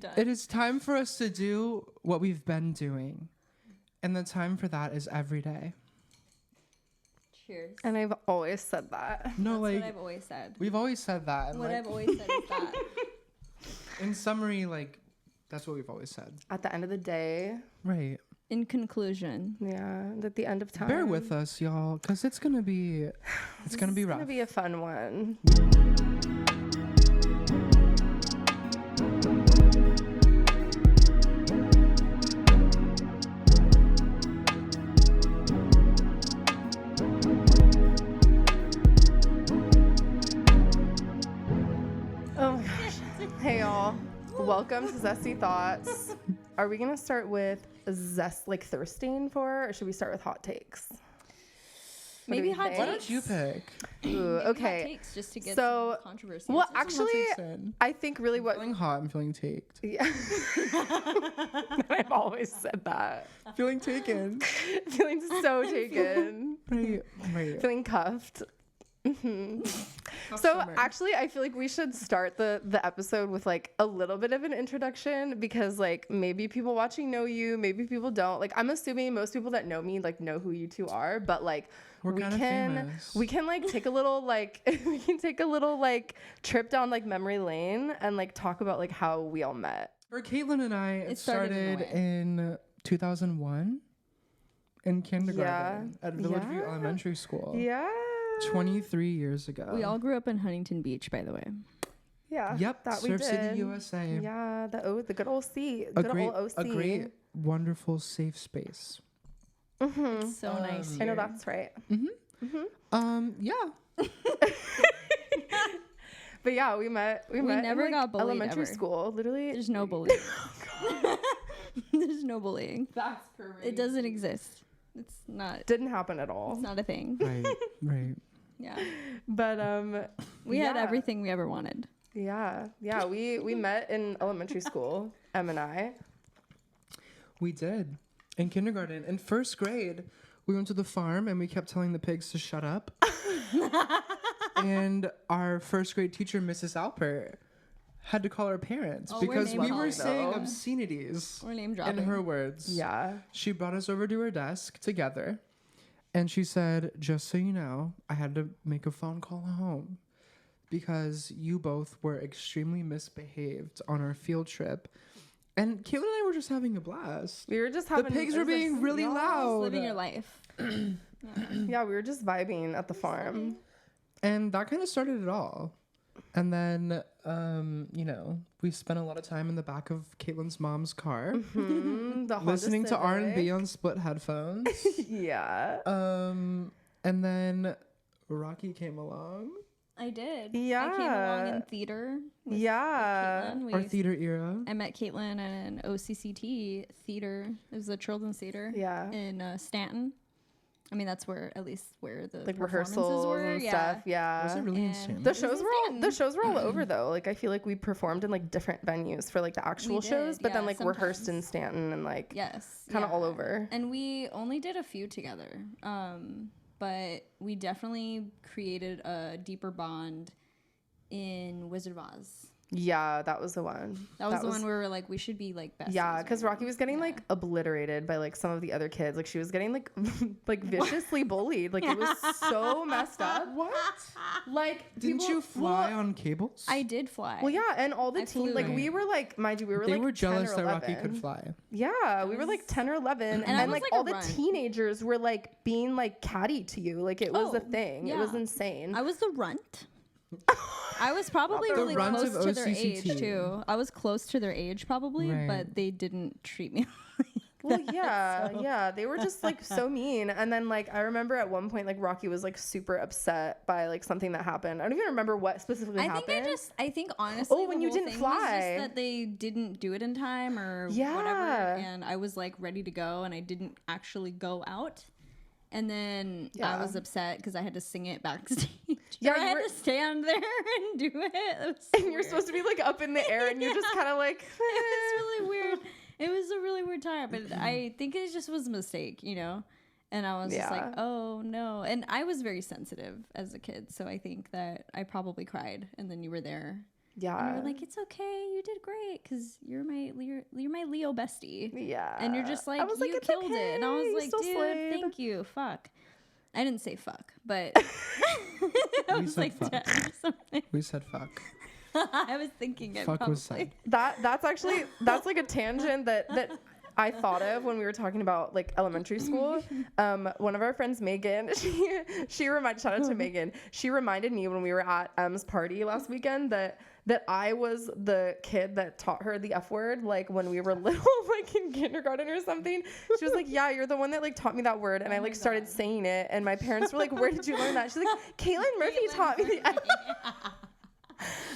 Done. It is time for us to do what we've been doing. And the time for that is every day. Cheers. And I've always said that. No, That's what I've always said. we've always said that. What I've always said is that. In summary, that's what we've always said. At the end of the day. Right. In conclusion. Yeah. At the end of time. Bear with us, y'all, because it's going to be rough. It's going to be a fun one. Oh my gosh. Hey y'all. Welcome to Zesty Thoughts. Are we going to start with thirsting for, or should we start with hot takes? Maybe hot takes. Why don't you pick? Ooh, okay. Hot takes just to get So, some controversy. well, actually, I think really I'm feeling hot. I'm feeling taked. Yeah. I've always said that. Feeling taken. Feeling so taken. Right. Feeling cuffed. Mm-hmm. So actually, I feel like we should start the episode with like a little bit of an introduction, because like maybe people watching know you, maybe people don't. Like I'm assuming most people that know me like know who you two are, but like we can like take a little like we can take a little like trip down like memory lane and like talk about like how we all met. For Caitlin and I, it started in 2001 in kindergarten at Villageview Elementary School. Yeah. 23 years ago. We all grew up in Huntington Beach, by the way. Yeah. Yep. That we Surf did. City, USA. Yeah. The good old C. A Good great, old OC. a great, wonderful, safe space. Mm-hmm. It's so nice I know here. that's right. Yeah. But yeah, we met. We met never in, got bullied elementary ever. school. Literally, There's no bullying. There's no bullying. that's correct. It doesn't exist. It's not. Didn't happen at all. It's not a thing. Right. Yeah. But We had everything we ever wanted. Yeah. We met in elementary school. Em and I. We did. In kindergarten. In first grade, we went to the farm and we kept telling the pigs to shut up. And our first grade teacher, Mrs. Alpert, had to call our parents because we were saying obscenities Or name in dropping. her words. Yeah. She brought us over to her desk together and she said, just so you know, I had to make a phone call home because you both were extremely misbehaved on our field trip. And Caitlin and I were just having a blast. We were just having. The pigs were being really loud. Living your life. Yeah, we were just vibing at the farm. And that kind of started it all. And then, we spent a lot of time in the back of Caitlin's mom's car, The Honda listening to R&B Civic. on split headphones. Yeah. And then Rocky came along. I did. Yeah. I came along in theater. With Caitlin. Our theater era. I met Caitlin at an OCCT theater. It was a children's theater. Yeah. In Stanton. I mean, that's where the Like performances rehearsals were. and stuff. Yeah. Was it really And insane? The shows were all over though. Like I feel like we performed in like different venues for like the actual shows, but then like rehearsed in Stanton and like kind of all over. And we only did a few together, but we definitely created a deeper bond in Wizard of Oz. Yeah, that was the one. That was the one where we were like, we should be like besties. Yeah, because Rocky was getting like obliterated by like some of the other kids. Like she was getting like like viciously bullied. Like it was so messed up. What? Like Didn't you fly on cables? I did fly. Well, yeah, and all the team, like we were like, mind you, we were They like were jealous 10 or that Rocky 11. could fly. Yeah, we were like 10 or 11, and I then was, like like, all a the runt. teenagers were like being like catty to you. Like it was a thing. It was yeah. insane. I was the runt. I was probably really runt close of to their OCCT. age too. I was close to their age probably, Right. but they didn't treat me Well, yeah, they were just like so mean. And then like I remember at one point like Rocky was like super upset by like something that happened. I don't even remember what specifically happened. I think honestly, when the you whole didn't thing fly. was just that they didn't do it in time or whatever, and I was like ready to go, and I didn't actually go out. And then I was upset because I had to sing it backstage. Yeah, I had to stand there and do it. And you're supposed to be like up in the air, and you're just kind of like. It was really weird. It was a really weird time, but I think it just was a mistake, And I was just like, oh no. And I was very sensitive as a kid, so I think that I probably cried, and then you were there. Yeah. And you're like, it's okay, you did great, because you're my Leo bestie. Yeah. And you're just like, you killed it. And I was like, dude, thank you. Fuck. I didn't say fuck, but I was like fuck. 10 or something. We said fuck. I was thinking it fuck probably. Was said. That's actually, that's like a tangent that I thought of when we were talking about like elementary school. One of our friends, Megan, she reminded, shout out to Megan. She reminded me when we were at Emme's party last weekend that I was the kid that taught her the F word, like when we were little, like in kindergarten or something. She was like, yeah, you're the one that like taught me that word. And I like started saying it. And my parents were like, where did you learn that? She's like, Caitlin Murphy taught me the F.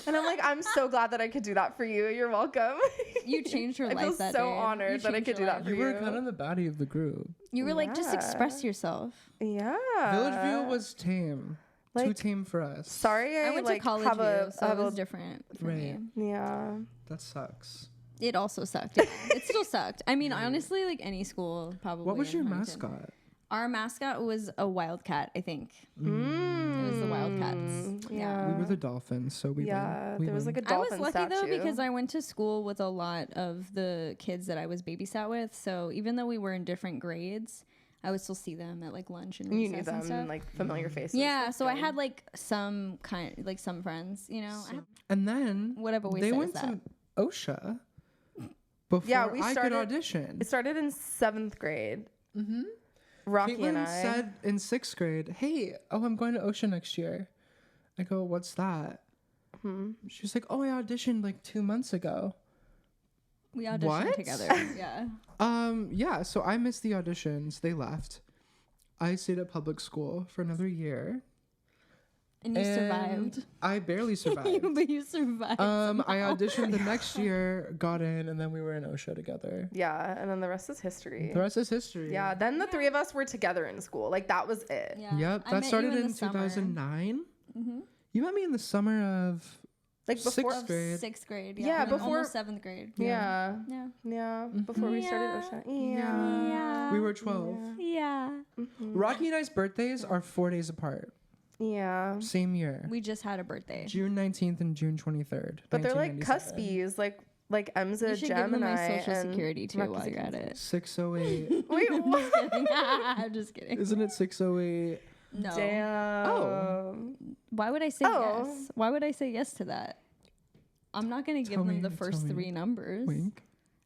And I'm like, I'm so glad that I could do that for you. You're welcome. You changed her life I feel that so day. honored that I could do that for you. You were kind of the baddie of the group. You were like, just express yourself. Yeah. Village View was tame. Like, too tame for us. Sorry, I went to college view, so it was different for me. Yeah. That sucks. It also sucked. Yeah. It still sucked. I mean, honestly, like any school probably. What was your mascot? Our mascot was a wildcat, I think. It was the Wildcats. Yeah. We were the Dolphins, so we Yeah, win. there was like a dolphin I was lucky statue. though because I went to school with a lot of the kids that I was babysat with. So even though we were in different grades, I would still see them at like lunch and recess you knew them and stuff. like familiar faces. Yeah, so I had like some friends, you know. And then whatever we they said went is to OSHA before I could audition. It started in 7th grade. Mm-hmm. Rocky Caitlin and I said in 6th grade, hey, I'm going to OSHA next year. I go, what's that? She was like, I auditioned like 2 months ago. We auditioned together. Yeah. Yeah, so I missed the auditions. They left. I stayed at public school for another year. And you survived. I barely survived. But you survived. I auditioned the next year, got in, and then we were in OSHA together. Yeah, and then the rest is history. The rest is history. Yeah, then the three of us were together in school. Like that was it. Yeah. Yep, that started in 2009. Mm-hmm. You met me in the summer of like before 6th grade. 6th grade. Yeah, Yeah, before almost 7th grade. Yeah. Before we started OSHA. Yeah. We were 12. Yeah. Rocky and I's birthdays are 4 days apart. Yeah. Same year. We just had a birthday. June 19th and June 23rd. But they're like cuspies, like Em's a Gemini. You should give them my social security too while you're at it. 608. Wait, what? I'm just kidding. Isn't it 608? No. Damn. Oh. Why would I say yes? Why would I say yes to that? I'm not going to give them the first 3 numbers. Wink.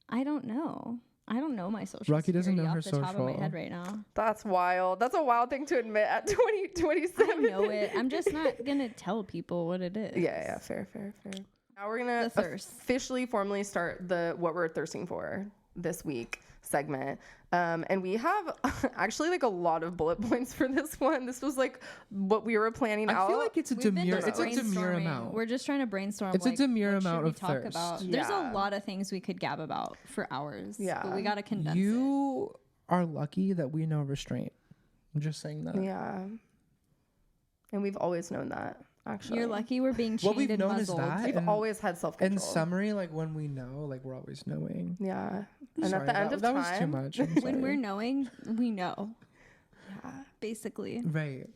I don't know. I don't know my social Rocky doesn't know her off the top of my social. head right now. That's wild. That's a wild thing to admit at 27. I know it. I'm just not going to tell people what it is. Yeah. Fair. Now we're going to officially formally start the What We're Thirsting For this week segment. And we have actually like a lot of bullet points for this one. This was like what we were planning out. I feel like it's a demure amount. We're just trying to brainstorm. It's a demure amount of thirst. About. Yeah. There's a lot of things we could gab about for hours. Yeah. But we got to condense it. You are lucky that we know restraint. I'm just saying that. Yeah. And we've always known that. Actually, you're lucky we're being chained what we've and known muzzled. is that we've always had self-control. In summary, like when we know, like we're always knowing. Yeah. And Sorry, at the end of time, that was too much. When we're knowing, we know. Yeah. Basically. Right.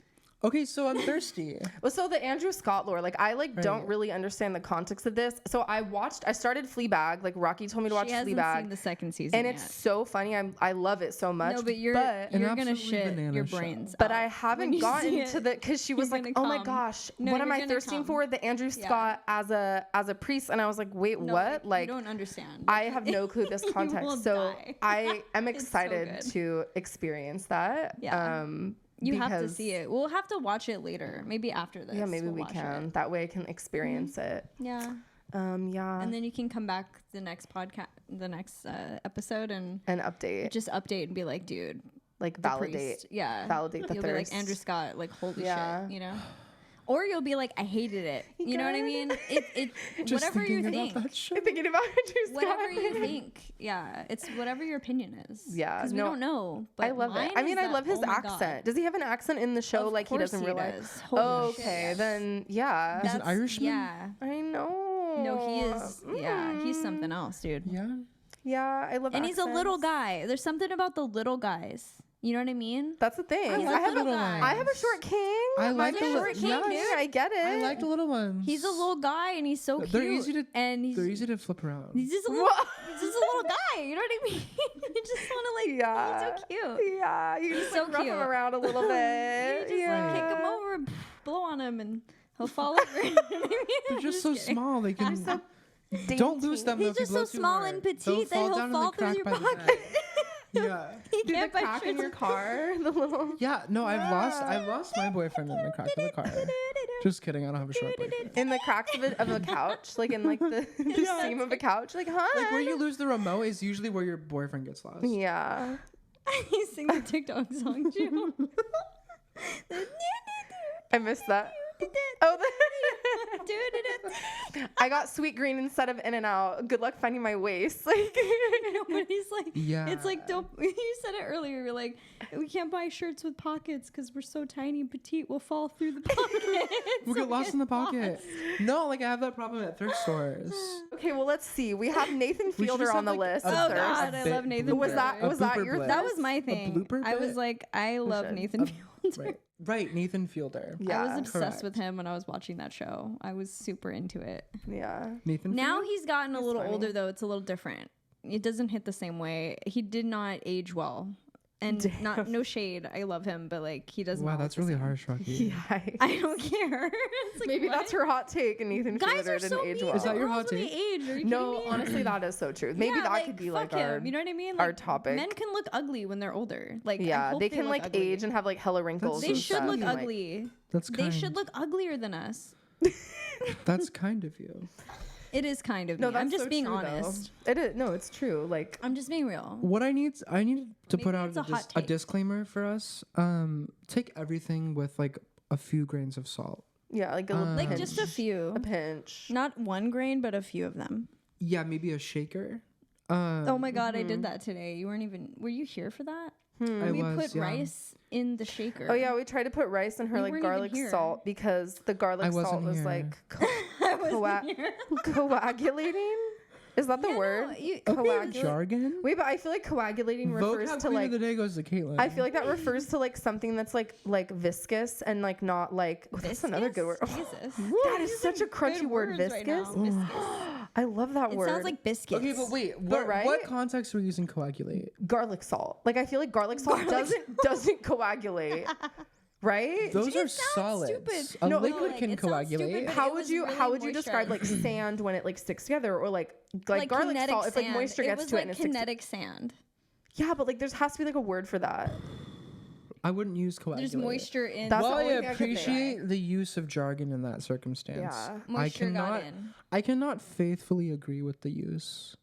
Okay, so I'm thirsty. Well, so the Andrew Scott lore, like I don't really understand the context of this. So I started Fleabag. Like Rocky told me to watch Fleabag. She hasn't seen the second season and it's so funny. I love it so much. No, but you're gonna shit your brains. But I haven't gotten to the because she was like, oh my gosh, no, what am I thirsting for? The Andrew Scott as a priest, and I was like, wait, what? Like you don't understand. I have no clue this context, so die. I am excited to experience that. Yeah. You have to see it. We'll have to watch it later. Maybe after this. Yeah, maybe we can. It. That way I can experience it. Yeah. Yeah. And then you can come back the next podcast, the next episode and update. Just update and be like, dude. Like validate. Yeah. Validate the You'll thirst. be like, Andrew Scott, like, holy shit, you know? Or you'll be like, I hated it. You know what I mean? It whatever you think. Thinking about Andrew Scott. Whatever you think. Yeah. It's whatever your opinion is. Yeah. Because we don't know. But I love it. I mean, I love his accent. God. Does he have an accent in the show? Like he doesn't realize? Okay. Then yeah. He's an Irishman? Yeah. I know. No, he is. Yeah. He's something else, dude. Yeah. Yeah. I love And accents. He's a little guy. There's something about the little guys. You know what I mean? That's the thing. I have a short king. I like the short king, dude. I get it. I like the little ones. He's a little guy and he's so cute. They're easy to flip around. He's just a little guy. You know what I mean? You just want to like. He's so cute. Yeah, you just so like, rough him around a little bit. You just like kick him over, blow on him, and he'll fall over. They're just so small. They can. Don't lose them. He's just so small and petite that he'll fall through your pocket. Yeah. Do the crack in your car? The little. Yeah. No, I've lost my boyfriend in the crack of the car. Just kidding. I don't have a short boyfriend. In the cracks of a couch, like in like the seam of a couch, like huh? Like where you lose the remote is usually where your boyfriend gets lost. Yeah. He sing the TikTok song too. I missed that. Oh, I got Sweet Green instead of In-N-Out. Good luck finding my waist. Like nobody's like, yeah. It's like, don't. You said it earlier. You're like, we can't buy shirts with pockets because we're so tiny and petite. We'll fall through the pocket. We'll get lost in the pocket. No, like I have that problem at thrift stores. Okay, well let's see. We have Nathan Fielder on the list. Oh God, I love Nathan. Was that your thing? That was my thing. I was like, I love Nathan Fielder. Right, Nathan Fielder. Yeah, I was obsessed with him when I was watching that show. I was super into it. Yeah. Nathan Now Fielder? he's gotten a little older, though. It's a little different. It doesn't hit the same way. He did not age well. And no shade, I love him, but like he doesn't. Wow, that's really harsh, Rocky. Yeah, I don't care. Like, maybe that's her hot take, and Nathan Fielder didn't age well. Is that your hot take? No, honestly, that is so true. Maybe that could be like our, you know what I mean? Like, our topic. Men can look ugly when they're older. Like yeah, they can like ugly. Age and have like hella wrinkles. They should look ugly. They should look uglier than us. That's kind of you. It is kind of me. I'm just being honest. It is. No, it's true. Like I'm just being real. What I need to put out a disclaimer for us. Take everything with like a few grains of salt. Yeah, like a little like just a few. A pinch. Not one grain, but a few of them. Yeah, maybe a shaker. Oh my God, I did that today. Were you here for that? We put rice in the shaker. Oh yeah, we tried to put rice in her like garlic salt because the garlic salt was like coagulating. Is that the word? Jargon? Wait, but I feel like coagulating refers to like the day goes to Caitlin. I feel like that refers to like something that's like viscous and like not like that's another good word. That is such a crunchy word, viscous. I love that word. It sounds like biscuits. Okay, but wait, what context are we using coagulate? Garlic salt. Like I feel like garlic salt doesn't coagulate. Right? Those are solids. A liquid can coagulate. How would you describe like sand when it like sticks together, or like garlic salt if like moisture gets to it and it's kinetic sand? Yeah, but like there has to be like a word for that. I wouldn't use coagulate. There's moisture in. Well, I appreciate the use of jargon in that circumstance. Yeah, moisture got in. I cannot faithfully agree with the use.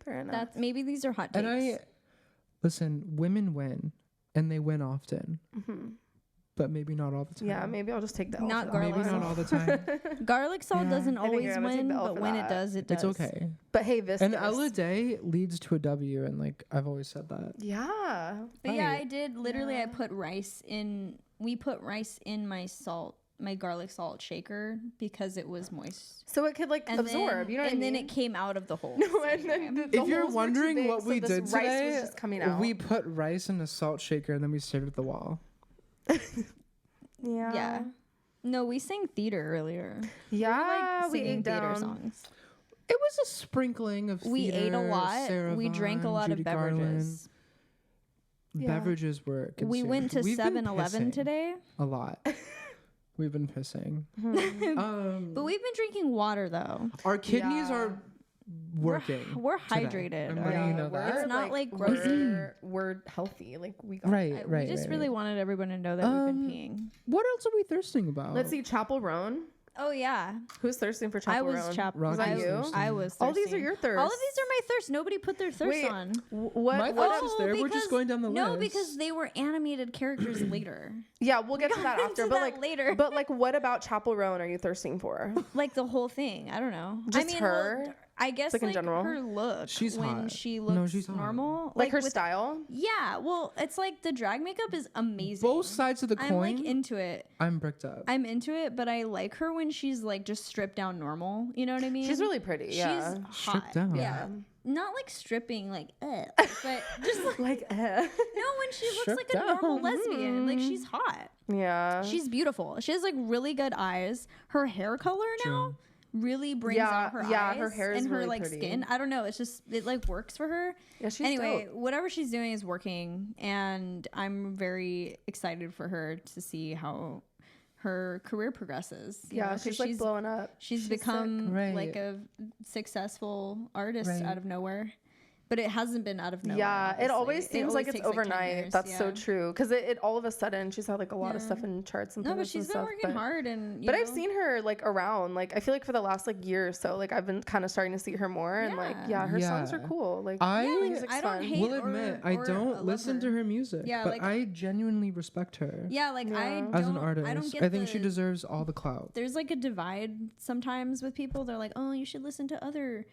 Fair enough. Maybe these are hot takes. And listen, women win, and they win often. But maybe not all the time. Yeah, maybe I'll just take the not garlic maybe salt. not all the time. Garlic salt doesn't always win, but when it does, it does. It's okay. But hey, viscous. An L a day leads to a W, and like I've always said that. Yeah. But yeah, I did. Literally, I put rice in. We put rice in my garlic salt shaker because it was moist. So it could like absorb, you know what I mean? And then it came out of the hole. No, and then if you're wondering what we did today, rice was just coming out. We put rice in a salt shaker and then we stared at the wall. Yeah. No, we sang theater earlier. Yeah, we singing theater songs. It was a sprinkling of theater. We ate a lot. Sarah we drank a lot Judy of beverages. Beverages were consumed. We went to 7-Eleven today. A lot. We've been pissing. But we've been drinking water though. Our kidneys are working. We're hydrated. I'm letting you know that. It's not like gross. We're healthy. Like we got right. We just really wanted everyone to know that we've been peeing. What else are we thirsting about? Let's see, Chappell Roan. Oh yeah. Who's thirsting for Chappell Roan? I was Chappell. Was that you? I was thirsty. All these are your thirst. All of these are my thirst. Nobody put their thirst on. My thirst is there. We're just going down the list. No, because they were animated characters later. Yeah, we'll get to that after. But like later. But like, what about Chappell Roan are you thirsting for? Like the whole thing. I don't know. Just her. Well, I guess like in general, her look. She's when hot. she looks normal. Like her style. Yeah. Well, it's like the drag makeup is amazing. Both sides of the coin. I'm like into it. I'm bricked up. I'm into it, but I like her when she's like just stripped down normal. You know what I mean? She's really pretty. Yeah. She's hot. Stripped down. Yeah. not like stripping, like, but just like no, when she looks like a normal lesbian, like she's hot. Yeah, she's beautiful. She has like really good eyes. Her hair color now really brings out her eyes. Yeah, her hair is and really her like pretty. Skin. I don't know. It's just it like works for her. Yeah, she's anyway. Dope. Whatever she's doing is working, and I'm very excited for her to see how her career progresses. Yeah, she's like blowing up. She's become like a successful artist out of nowhere. But it hasn't been out of nowhere. Yeah, obviously. It always seems like it's overnight. Like that's so true. Because it all of a sudden, she's had like a lot of stuff in charts and things. No, but she's been working hard. But I've seen her like around. Like I feel like for the last like year or so, like I've been kind of starting to see her more. And like, her songs are cool. Like I will admit, I don't listen to her music. Yeah, but I genuinely respect her. Yeah, like as an artist, I think she deserves all the clout. There's like a divide sometimes with people. They're like, oh, you should listen to other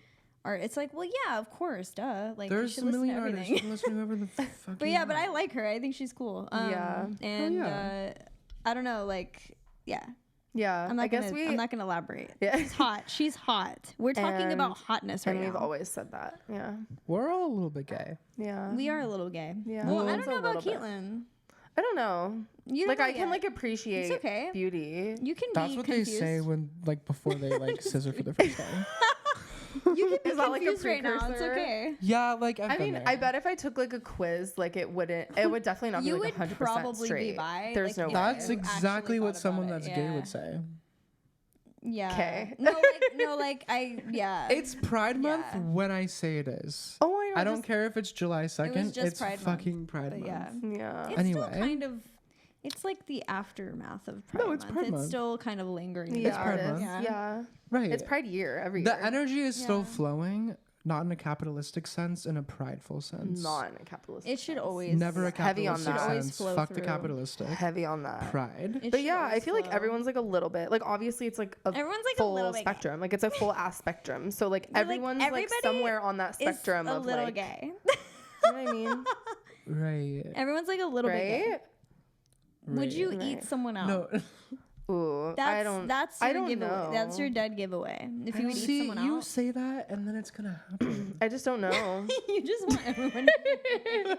art. It's like, well, yeah, of course, duh. Like, there's a million artists. You can listen to whoever the fuck. But yeah, but I like her. I think she's cool. And I don't know, like, yeah. I'm not gonna elaborate. Yeah. She's hot. She's hot. We're talking about hotness right now. And we've always said that. Yeah. We're all a little bit gay. Yeah. We are a little gay. Yeah. Well, I don't know about Caitlin. I don't know. Like I can like appreciate beauty. You can. That's what confused. They say when like before they like scissor for the first time. You can be confused right now. It's okay. Yeah, like I mean, I bet if I took like a quiz, like it would definitely not be like 100% straight. Be bi. There's no way. That's exactly what someone that's gay would say. Yeah. Okay. Yeah. It's Pride Month when I say it is. Oh my God. I don't care if it's July 2nd. It's fucking Pride Month. Yeah. It's still kind of. It's like the aftermath of Pride Month. Pride Month. It's still kind of lingering. Yeah, it's Pride Month. Yeah. Right. It's Pride year every year. The energy is still flowing, not in a capitalistic sense, in a prideful sense. Not in a capitalistic sense. It should always. Never a capitalistic heavy on that. sense. Fuck the capitalistic. Heavy on that. Pride. But yeah, I feel like everyone's like a little bit. Like obviously it's like everyone's like full a little spectrum. Like it's a full ass spectrum. So like everyone's like somewhere on that spectrum of like. A little gay. You know what I mean? Right. Everyone's like a little bit gay. Would you eat someone out? No. Ooh, I don't know. That's your dead giveaway. If you would eat someone out. You say that and then it's gonna happen. I just don't know. You just want everyone to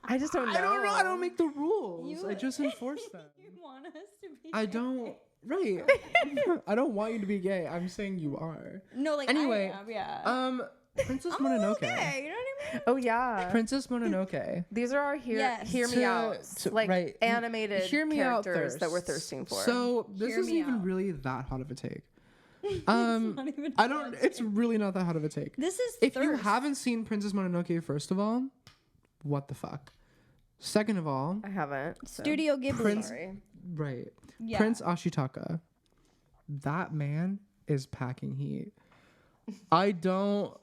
I just don't know. I don't know. I don't make the rules. I just enforce them. You want us to be I don't. Right. I don't want you to be gay. I'm saying you are. No, like anyway, I am, yeah. Princess Mononoke. Okay, you know what I mean? Oh yeah. Princess Mononoke. These are our hear me out like animated characters that we're thirsting for. So this isn't even really that hot of a take. It's really not that hot of a take. This is if you haven't seen Princess Mononoke, first of all, what the fuck? Second of all, I haven't. So. Studio Ghibli. Right. Yeah. Prince Ashitaka. That man is packing heat. I don't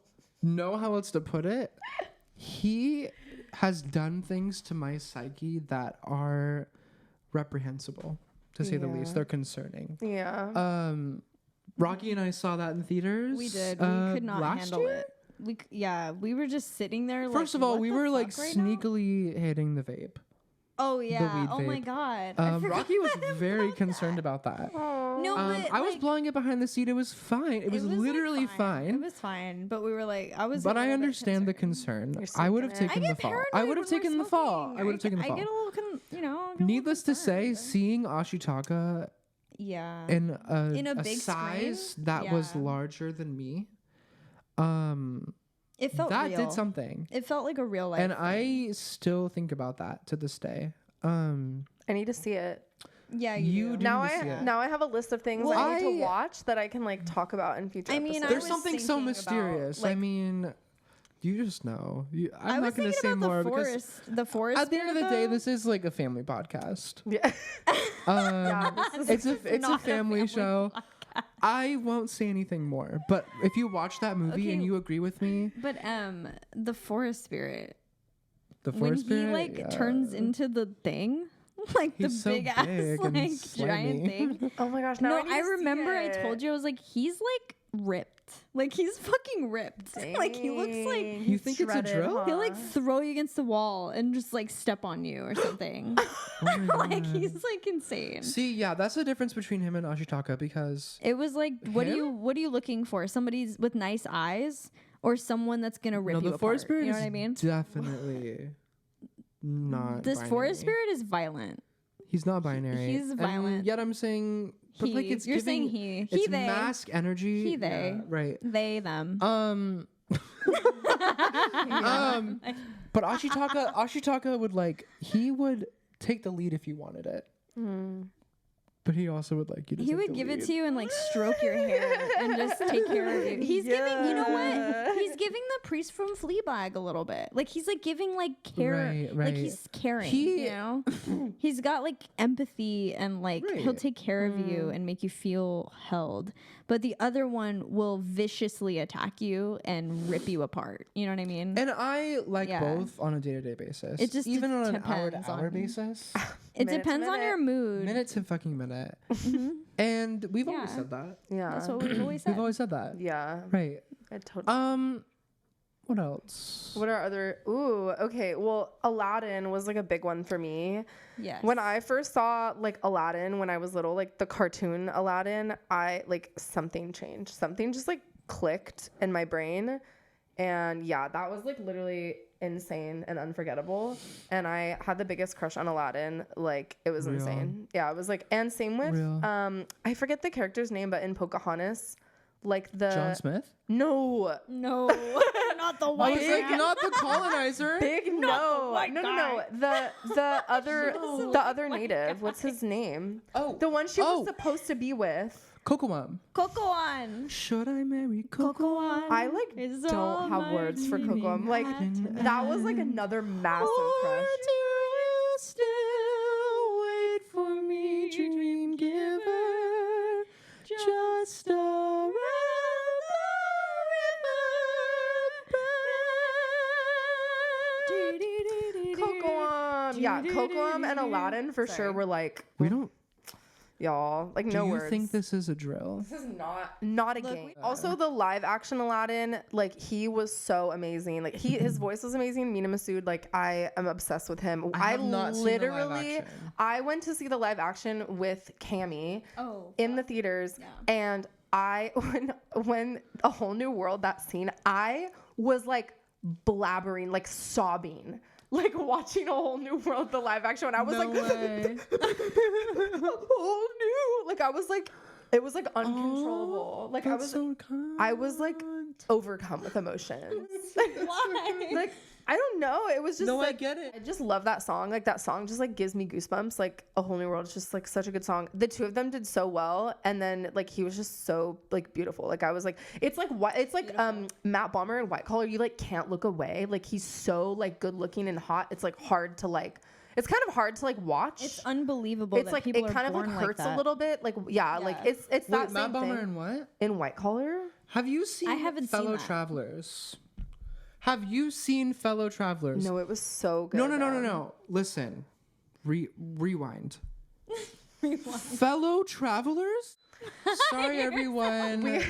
know how else to put it. He has done things to my psyche that are reprehensible, to say the least. They're concerning. Yeah. Rocky and I saw that in theaters. We did. We could not handle it. We were just sitting there. First of all, we were like sneakily hitting the vape. Oh yeah! Oh my God! Rocky was very concerned about that. No, but I was blowing it behind the seat. It was fine. It was literally fine. It was fine, but we were like, But I understand the concern. I would have taken the fall. I would have taken the fall. I get a little, Needless to say, seeing Ashitaka, in a big size that was larger than me, it felt that real. did something. It felt like a real life and thing. I still think about that to this day. I need to see it. Yeah, you do. Now I have a list of things I need to watch that I can like talk about in future episodes. There's something so mysterious. I mean, you just know. I'm not going to say more because the forest. At the end of the day, this is like a family podcast. Yeah. It's a family show. I won't say anything more. But if you watch that movie and you agree with me, but the forest spirit. The forest spirit. When he turns into the thing. Like he's the big ass, like giant thing. Oh my gosh! No, I remember I told you I was like, he's like ripped, like he's fucking ripped. Dang. Like he looks like you think it's a drill. Huh? He'll like throw you against the wall and just like step on you or something. Like he's like insane. See, yeah, that's the difference between him and Ashitaka because it was like, what are you looking for? Somebody's with nice eyes. or someone that's gonna rip you apart. Forest spirit, you know what I mean? Definitely not. This binary. forest spirit is violent. He's not binary. He's violent. And yet I'm saying, but He. like it's You're giving, saying he. It's They. mask energy. He, they. Yeah, right. They, them. But Ashitaka would like, he would take the lead if you wanted it. But he also would like you to. He would give it to you and like stroke your hair and just take care of you. He's giving, you know what? He's giving the priest from Fleabag a little bit. Like he's like giving like care, right. like he's caring. You know, he's got like empathy and like he'll take care of you and make you feel held. But the other one will viciously attack you and rip you apart. You know what I mean? And I like both on a day-to-day basis. It just even on an depends hour-to-hour basis. It depends on your mood. Minute to fucking minute. And we've always said that. Yeah. That's what we've always said. We've always said that. Yeah. Right. I totally. What else? What are other? Ooh, okay. Well, Aladdin was like a big one for me. Yes. When I first saw like Aladdin when I was little, like the cartoon Aladdin, I like something changed. Something just like clicked in my brain. And yeah, that was like literally insane and unforgettable. And I had the biggest crush on Aladdin. Like it was insane. Yeah, it was like, and same with I forget the character's name, but in Pocahontas, like the John Smith? No, not the white guy. Not the colonizer. No. The other native. What's his name? Oh, the one she was supposed to be with. Kocoum. Cocoon. Should I marry Kocoum? I like don't have words for Kocoum. Like that was like another massive crush. Do you still wait for me, dream giver? Just around the river. Kocoum. Yeah, Kocoum and Aladdin for sure were like We don't. Y'all, like no words. Do you think this is a drill? This is not a game. Also, the live action Aladdin, like he was so amazing. Like his voice was amazing. Mina Masood, like I am obsessed with him. I went to see the live action with Cammie in the theaters, and when A Whole New World, that scene, I was like blabbering, like sobbing. Like watching A Whole New World, the live action, and I was whole new. Like I was like, it was like uncontrollable. Like I was like overcome with emotions. Why? Like I don't know. It was just I get it. I just love that song. Like that song just like gives me goosebumps. Like A Whole New World is just like such a good song. The two of them did so well, and then like he was just so like beautiful. Like I was like, it's like Matt Bomer in White Collar. You like can't look away. Like he's so like good looking and hot. It's like hard to like. It's kind of hard to like watch. It's unbelievable. It's like it kind of like hurts a little bit. Like like it's that same Matt Bomer thing. in what? In White Collar. Have you seen? I haven't Fellow seen that. Travelers. Have you seen Fellow Travelers? No, it was so good. No. Listen. Rewind. Fellow Travelers? Sorry, everyone.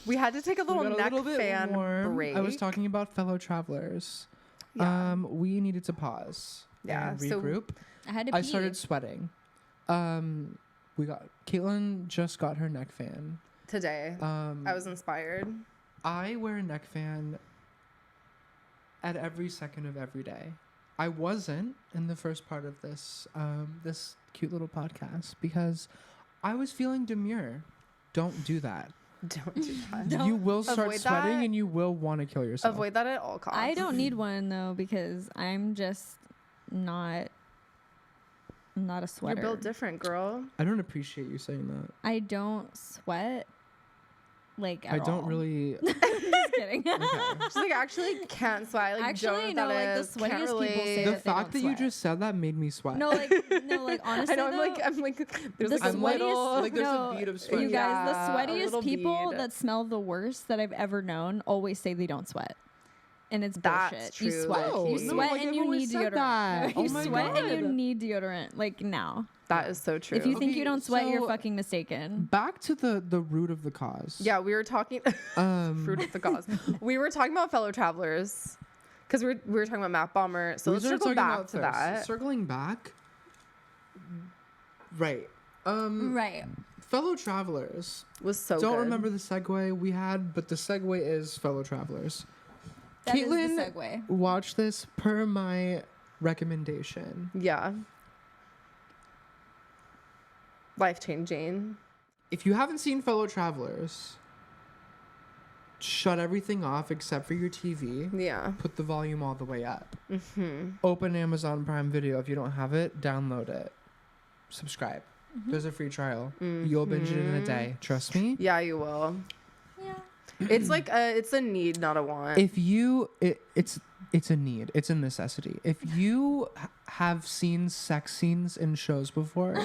We had to take a little neck fan break. I was talking about Fellow Travelers. Yeah. We needed to pause. Yeah. And regroup. I had to pee. I started sweating. Caitlin just got her neck fan. Today. I was inspired. I wear a neck fan at every second of every day. I wasn't in the first part of this this cute little podcast because I was feeling demure. Don't do that. Don't do that. You will start sweating and you will want to kill yourself. Avoid that at all costs. I don't need one though because I'm just not a sweater. You're built different, girl. I don't appreciate you saying that. I don't sweat. Like at I don't all. really. Just kidding. Okay. She's like actually can't sweat. Like Actually, don't no. know Like that the is. Can't sweatiest people say The that fact they that don't you sweat. just said that made me sweat. No, like honestly, I know. though, I'm like. There's the like a little. sweatiest- like there's no, a bead of sweat. You guys, Yeah, a the sweatiest little people bead. that smell the worst that I've ever known always say they don't sweat. And it's That's bullshit. true, You sweat. low-key. You No, sweat like and I've you always need said deodorant. that. You Oh my sweat and you God. need deodorant. Like now. That is so true. If you think Okay, you don't sweat, you're so- fucking mistaken. Back to the root of the cause. Yeah, we were talking. Fruit of the cause. We were talking about Fellow Travelers because we were talking about Matt Bomer. So We let's started circle talking back about to thirst. that. Circling back. Right. Right. Fellow Travelers was so Don't good. remember the segue we had, but the segue is Fellow Travelers. That Caitlin is the segue. watched this per my recommendation. Yeah. Life-changing. If you haven't seen Fellow Travelers, shut everything off except for your TV. Yeah. Put the volume all the way up. Mm-hmm. Open Amazon Prime Video. If you don't have it, download it. Subscribe. There's a free trial. You'll binge it in a day. Trust me. Yeah, you will. Yeah. It's like it's a need, not a want. If you, it's a need. It's a necessity. If you have seen sex scenes in shows before,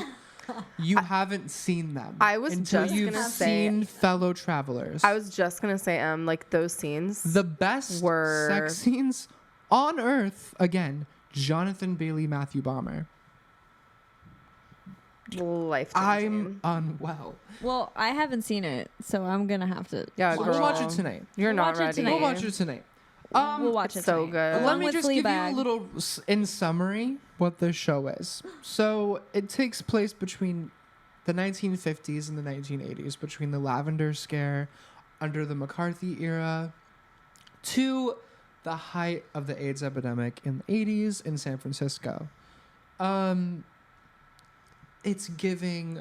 you haven't seen them. I was until just you've gonna say seen Fellow Travelers. I was just gonna say, like those scenes. The best were sex scenes on earth. Again, Jonathan Bailey, Matthew Bomber. Life-changing. I'm unwell. Well, I haven't seen it, so I'm gonna have to. Yeah, We'll watch it tonight. You're not Watch it ready. tonight. We'll watch it tonight. We'll watch it so tonight. good. Let Along me with just give you a Fleabag. little, in summary, what this show is. So it takes place between the 1950s and the 1980s, between the Lavender Scare, under the McCarthy era, to the height of the AIDS epidemic in the 80s in San Francisco. It's giving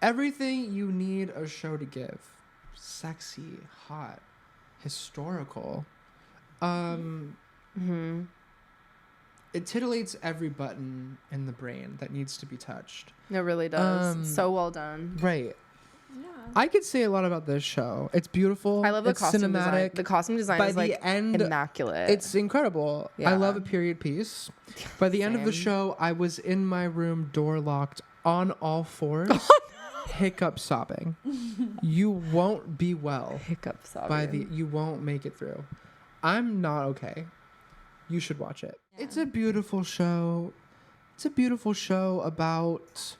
everything you need a show to give. Sexy, hot, historical. It titillates every button in the brain that needs to be touched. It really does. So well done. Right. Yeah. I could say a lot about this show. It's beautiful. I love the it's costume cinematic. design. The costume design By is the like end, immaculate. It's incredible. I Yeah. love a period piece. By the end of the Same. show, I was in my room, door locked, on all fours, hiccup sobbing. You won't be well. Hiccup sobbing. You won't make it through. I'm not okay. You should watch it. Yeah. It's a beautiful show. It's a beautiful show about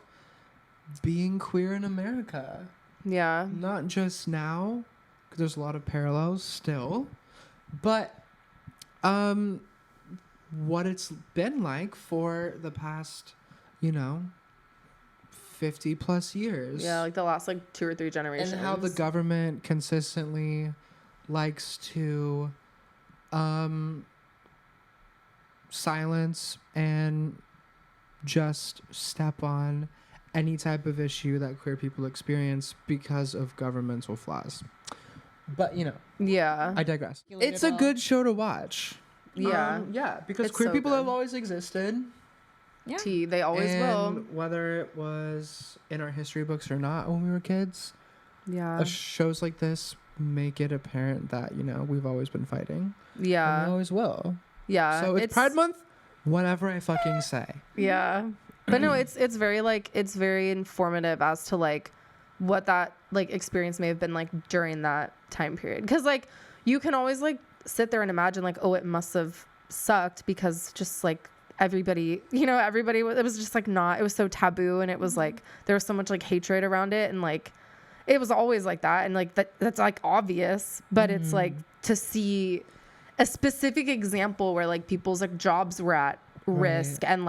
being queer in America. Yeah. Not just now, because there's a lot of parallels still, but what it's been like for the past, 50 plus years. Yeah, like the last 2 or 3 generations. And how the government consistently likes to silence and just step on any type of issue that queer people experience because of governmental flaws. But, Yeah. I digress. It's a good show to watch. Yeah. Yeah, because It's queer so people good. have always existed. Yeah. They always will. Whether it was in our history books or not when we were kids, Yeah. shows like this make it apparent that, we've always been fighting. And we Yeah. always will. Yeah. So it's Pride Month, whatever I fucking say. Yeah. But no, it's very it's very informative as to what that experience may have been like during that time period. Because you can always sit there and imagine oh, it must have sucked because just everybody, everybody, it was just not, it was so taboo, and it was there was so much hatred around it, and it was always like that, and that's obvious, but it's to see a specific example where people's jobs were at risk, and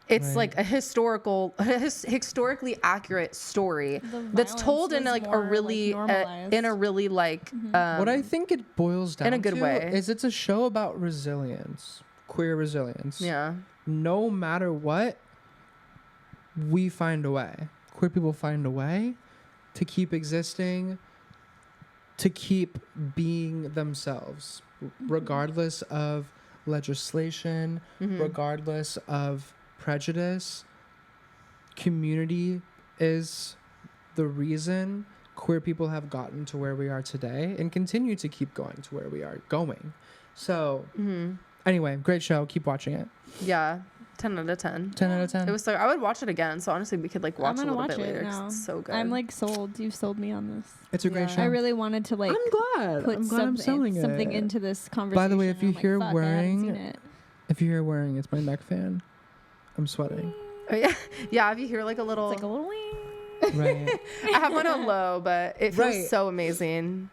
it's a historically accurate story that's told in a really what I think it boils down in a good to way is it's a show about resilience, queer resilience. Yeah. No matter what, we find a way. Queer people find a way to keep existing, to keep being themselves, regardless of legislation, regardless of prejudice. Community is the reason queer people have gotten to where we are today and continue to keep going to where we are going. So anyway, great show. Keep watching it. Yeah. 10 out of 10. 10 out of 10. It was I would watch it again. So honestly, we could watch a little bit later. It's so good. I'm sold. You've sold me on this. It's a great show. I really wanted to I'm glad. put I'm glad I'm selling something it. into this conversation. By the way, if you hear wearing, it's my neck fan. I'm sweating. Oh, yeah. Yeah. If you hear a little, it's a little wing. Right. I have one on low, but it feels so amazing.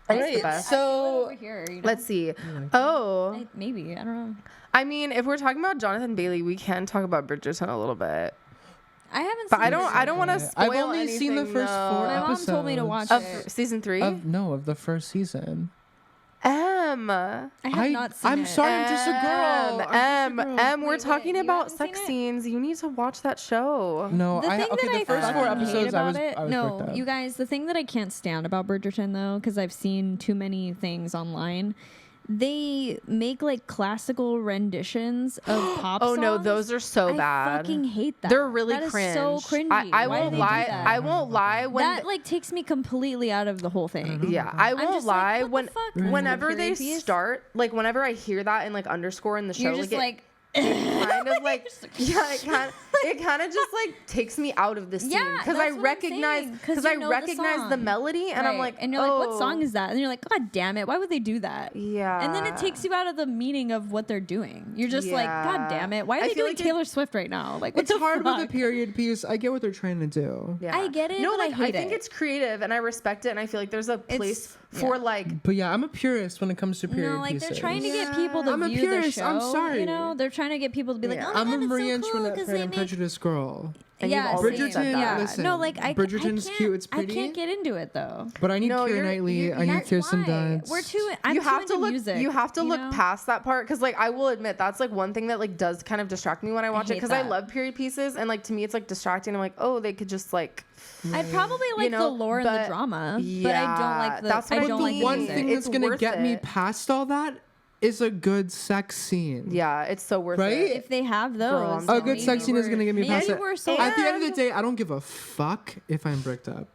All right. So over here, let's see. Maybe I don't know. I mean, if we're talking about Jonathan Bailey, we can talk about Bridgerton a little bit. I haven't. But I don't want to spoil. I've only seen the first 4 episodes. My mom told me to watch it. Season 3? Of the first season. I have not seen it. I'm sorry, I'm just a girl. We're talking about sex scenes. You need to watch that show. No, the first 4 episodes I was no, you guys, the thing that I can't stand about Bridgerton though, because I've seen too many things online, they make like classical renditions of pop songs. Oh no, those are so bad. I fucking hate that. They're really that cringe. Is so cringy. I won't lie. I won't lie. When that like takes me completely out of the whole thing. Yeah, I won't lie. Like, Whenever they start, like whenever I hear that and like underscore in the show, you're just like it kind of like it kind of just like takes me out of the scene because I recognize the melody and I'm like, and you're like, what song is that? And you're like, God damn it, why would they do that? Yeah, and then it takes you out of the meaning of what they're doing. You're just like, God damn it, why are they doing like Taylor Swift right now? Like, it's hard with a period piece. I get what they're trying to do. Yeah, I get it. No, but like I think it's creative and I respect it and I feel like there's a place for like. But yeah, I'm a purist when it comes to period pieces. They're trying to get people to view the show. I'm sorry. You know, they're trying to get people to be like, oh, I'm a God, Marie it's so cool Antoinette and Prejudice girl. And Bridgerton. Listen, no, like Bridgerton's cute. It's pretty. I can't get into it though. But I need Keira Knightley. I need Kirsten Dunst. We're too. I'm you have too to look. Music, you have to look past that part because, like, I will admit that's like one thing that like does kind of distract me when I watch it because I love period pieces and like to me it's like distracting. I'm like, oh, they could just like. I probably like the lore and the drama, but I don't like the. That's what I don't like the one thing that's gonna get me past all that. Is a good sex scene. Yeah, it's so worth it. If they have those. A good sex scene is going to get me past it. At the end of the day, I don't give a fuck if I'm bricked up.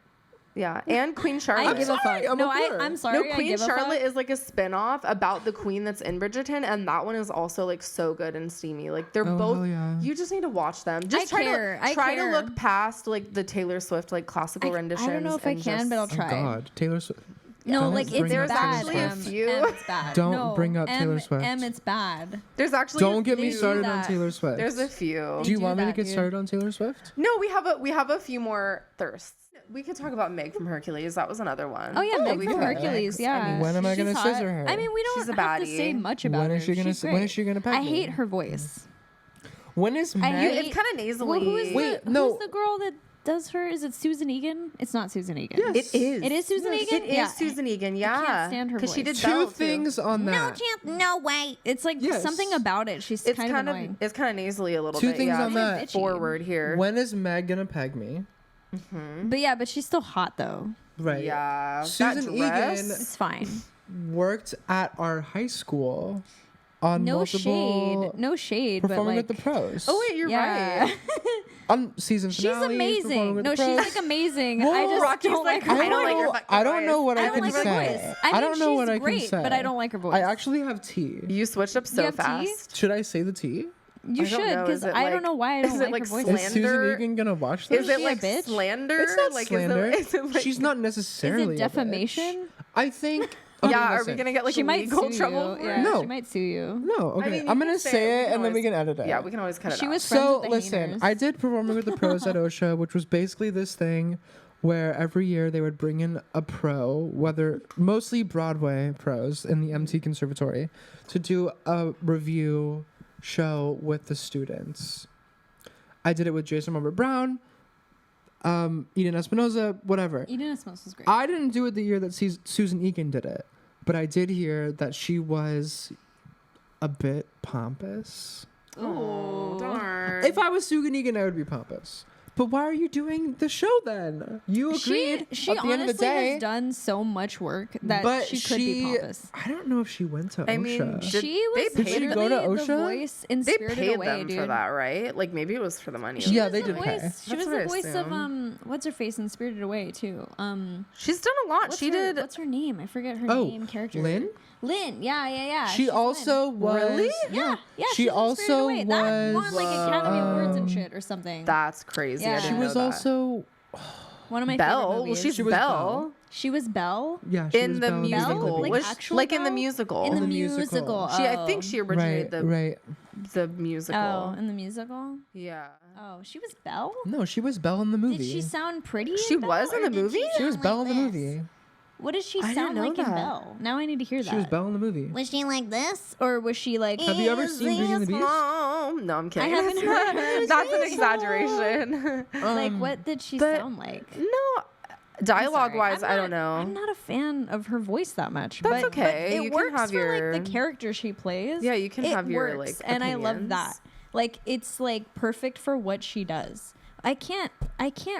Yeah, and Queen Charlotte. I give a fuck. I'm sorry. No, Queen Charlotte is like a spin-off about the queen that's in Bridgerton, and that one is also like so good and steamy. Like they're both. You just need to watch them. Just try to look past like the Taylor Swift like classical renditions. I don't know if I can, but I'll try. Oh God, Taylor Swift. No, like it's there's bad. actually a few. It's bad. Don't bring up Taylor Swift. It's bad. There's actually don't get me started on Taylor Swift. There's a few. Do you want me to get started on Taylor Swift? No, we have a few more thirsts. We could talk about Meg from Hercules. That was another one. Oh yeah, Meg from Hercules. Yeah. I mean, when am I gonna scissor her? I mean, we don't have to say much about her. When is she gonna peg me? I hate her voice. When is Meg? It's kind of nasally. Who's the girl that does her? Is it Susan Egan? It's not Susan Egan. Yes. It is. It is Susan Egan? It is Susan Egan, yeah. I can't stand her voice. She did two things on that. No chance, no way. It's like something about it. She's kind of annoying. It's kind of nasally a little bit. Two things on that. Forward here. When is Meg gonna peg me? But she's still hot though. Right. Yeah. Susan Egan is fine. Worked at our high school on no shade, performing but with the pros. Oh wait, you're right. On season finale, she's amazing. No, she's like amazing. Well, I just don't like her. I don't know what I can say. I don't know what I can say. But I don't like her voice. I actually have tea. You switched up so fast. Should I say the tea? You should, because I don't know why I don't like her voice. Is Susan Egan gonna watch this? Is it like slander? It's not slander. Is it like, she's not necessarily. Is it defamation? I think. Okay, are we gonna get like legal trouble? Yeah, no, she might sue you. No, okay. I mean, I'm gonna say it and then we can edit it. Yeah, we can always cut it out. She was friends with the listen, haters. I did Performing with the Pros at OSHA, which was basically this thing where every year they would bring in a pro, mostly Broadway pros in the MT Conservatory, to do a review show with the students. I did it with Jason Robert Brown, Eden Espinosa, whatever. Eden Espinosa's great. I didn't do it the year that Susan Egan did it, but I did hear that she was a bit pompous. Oh, darn. If I was Susan Egan, I would be pompous. But why are you doing the show then? You agreed. She at the end of the day, has done so much work that she could be pompous. I don't know if she went to OSHA. I mean, did she go to OSHA? The voice in they Spirited paid Away, them dude. for that, right? Like maybe it was for the money. Yeah, they did pay. She was the voice of what's her face in Spirited Away too. She's done a lot. What's her name? I forget her name. Character. Lynn. Yeah. She also was. Really? Yeah. She also was. That won like Academy Awards and shit or something. That's crazy. Yeah. She was also one of my favorite movies. Well, she was Belle. She was Belle. Yeah, in the musical. Like in the musical. In the musical. I think she originated the musical. Oh, in the musical? Yeah. Oh, she was Belle? No, she was Belle in the movie. Did she sound pretty? She was in the movie? She was Belle in the movie. What did she sound like in Belle? Now I need to hear that. She was Belle in the movie. Was she like this? Or was she like... Have you ever seen Beauty and the Beast? No, I'm kidding. I haven't heard her. That's an exaggeration. Like, what did she sound like? No, dialogue-wise, I don't know. I'm not a fan of her voice that much. That's okay. But it works for, like, the character she plays. Yeah, you can have your, like, opinions. And I love that. Like, it's, like, perfect for what she does. I can't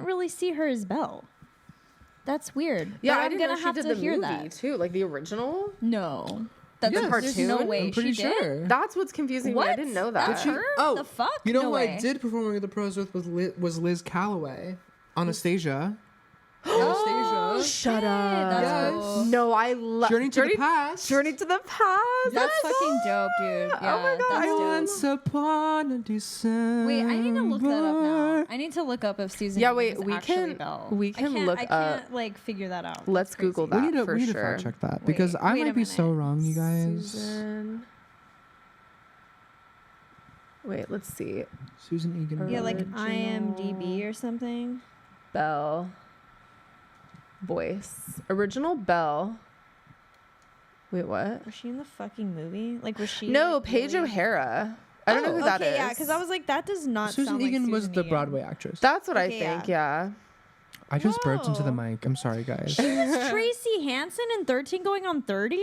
really see her as Belle. That's weird. Yeah, but I'm gonna have to hear that too, like the original. No, that's a cartoon. There's no way. I'm pretty sure. That's what's confusing me. I didn't know that. That's her? Oh, the fuck? You know no who way. I did perform with the pros with was Liz Calloway, Anastasia. Anastasia. Shut up. Yes. Cool. No, I love Journey to the Past. Journey to the Past. That's fucking dope, dude. Yeah, oh my god. Once upon a December. Wait, I need to look that up now. I need to look up if Susan. Yeah, wait, is we actually can Belle. we can look I up. can't like figure that out. Let's Google that. We need for to sure. fact check that because I wait might a be so minute. wrong, you guys. Susan. Wait, let's see. Susan Egan. Yeah, like Original. IMDb or something. Belle. Voice. Original Belle. Wait, what? Was she in the fucking movie? Like, was she? No, like, Paige really... O'Hara. I don't know who that is. Okay, yeah, because I was like, that does not Susan sound like Egan was Susan the Egan. Broadway actress. That's what I Okay, think, yeah. I just burped into the No. mic. I'm sorry, guys. She was Tracy Hansen in 13 going on 30?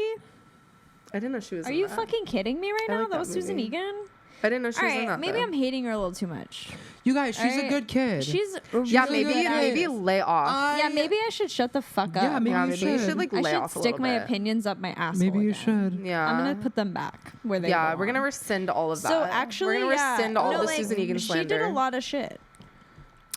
I didn't know she was Are in you that. fucking kidding me right I now? like That that was Susan movie. Egan? I didn't know she All was in right, that. maybe though. I'm hating her a little too much. You guys, she's a Alright. good kid. She's Yeah, really maybe good at maybe it. lay off. Yeah, maybe I should shut the fuck up. Yeah, maybe Yeah, you maybe you should should. like I lay should off a stick little my bit. opinions up my asshole. Maybe you again. should. Yeah. I'm gonna put them back where they Yeah, belong. we're gonna rescind all of that. So actually, we're gonna yeah, rescind all no, the like, Susan Egan slander. She did a lot of shit.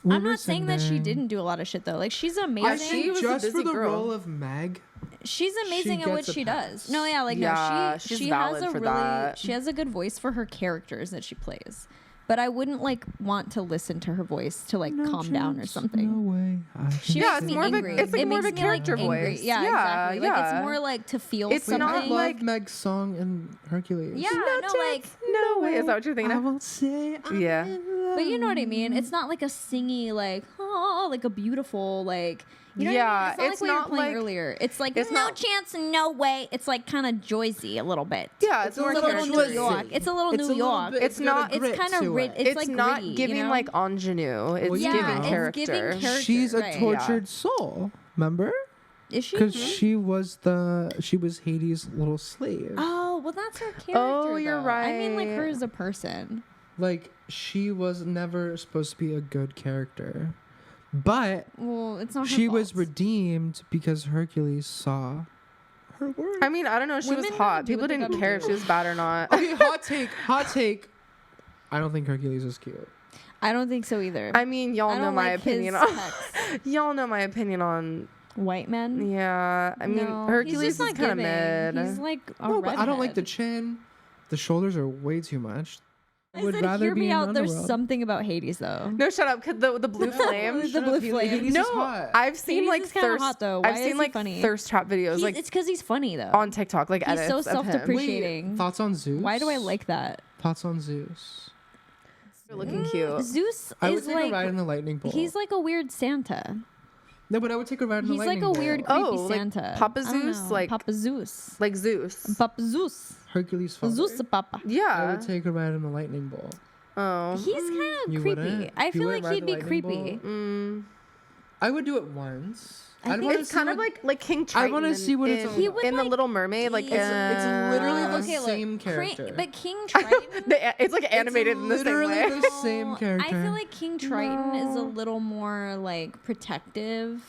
We're I'm not saying that she rescinding. didn't do a lot of shit though. Like she's I amazing. think she was a just for busy the girl. role of Meg. She's amazing at what gets a she pass. does. No, yeah, like Yeah, no, she's she valid has a for really that. she has a good voice for her characters that she plays. But I wouldn't like want to listen to her voice to like calm down or something. No way. She Yeah, makes it's me more of a- angry. it's like it more of makes a me, like, character angry. voice. Yeah, Yeah, exactly. Like yeah. it's more like to feel It's something. not I love like- Meg's song in Hercules. Yeah, no, like no way. Is that what you're thinking I of? won't say I'm Yeah. in love. but you know what I mean? It's not like a singy like oh like a beautiful like you know Yeah, what I mean? It's not like what you not were playing like- earlier. It's like it's no not- chance, no way. It's like kind of Joyzy a little bit. Yeah, it's more a little character. New York. It's a little New York. It's not- It's kind of It's It's like not gritty, giving you know? like ingenue. It's Well, yeah, giving know. it's character. giving character. She's a right. tortured soul. Remember? Is she? Because she was Hades' little slave. Oh well, that's her character. Oh, you're though. I mean, like right. her as a person. Like she was never supposed to be a good character, but Well, it's not. Her she fault. was redeemed because Hercules saw her work. I mean, I don't know. She Women was don't hot. do People what they didn't gotta care if do. she was bad or not. Okay, hot take. Hot take. I don't think Hercules is cute. I don't think so either. I mean, y'all I know don't my like opinion his on. text. Y'all know my opinion on. White men. Yeah, I mean, No, Hercules he's is just not kind of giving. mid. He's like a No, but I don't like the redhead. chin. The shoulders are way too much. I said, hear me out. There's something about Hades though. No, shut up. 'Cause the blue flame. The blue flame. Hades No, is hot. I've seen Hades like is kinda thirst. hot, though. Why I've is seen he like funny? thirst trap videos like It's because he's funny though. on TikTok, like He's edits so of him. self-depreciating. Wait, thoughts on Zeus? Why do I like that? Thoughts on Zeus? You're looking cute. Zeus I would is take a ride like in the lightning bolt. he's like a weird Santa. No, but I would take a ride in the He's like lightning a bolt. weird creepy Oh, like Santa. Papa I don't Zeus? know. Like- Papa Zeus. Like Zeus. Papa Zeus. Hercules father. Zeus Papa. I Yeah. would take a ride in the lightning bolt. Oh. He's kind of You creepy. wouldn't? I You feel wouldn't like ride he'd the be lightning creepy. bolt? Mm. I would do it once. I think wanna It's see kind of what- like King Triton. I wanna see what it's in, all He would, in the like, Little Mermaid. Like it's literally the Okay, look, same character. But King Triton. it's like animated in the same literally way. the same No, character. I feel like King Triton is a No. little more like protective,